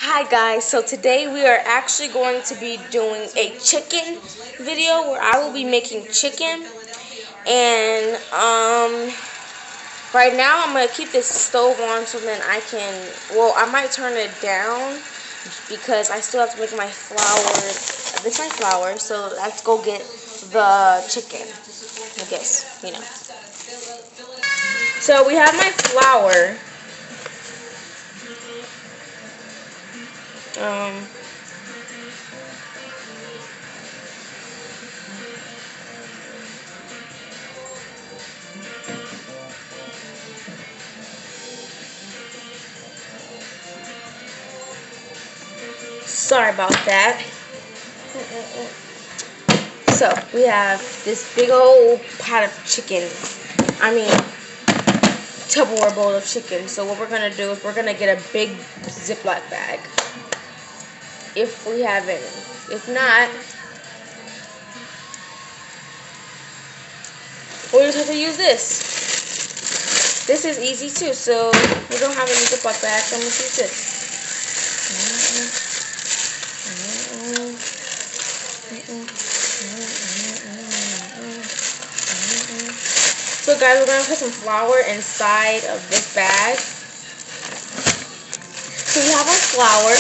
Hi guys, so today we are actually going to be doing a chicken video where I will be making chicken and right now I'm going to keep this stove on so then I can, I might turn it down because I still have to make my flour. This is my flour, so let's go get the chicken, I guess. So we have my flour. Um, Sorry about that. So, we have this big old pot of chicken. Tupperware bowl of chicken. So what we're going to do is we're going to get a big Ziploc bag. If we have any. If not, we just have to use this. This is easy too. So we don't have any Ziploc bags, so I'm going to use this. So guys, we're going to put some flour inside of this bag. So we have our flour.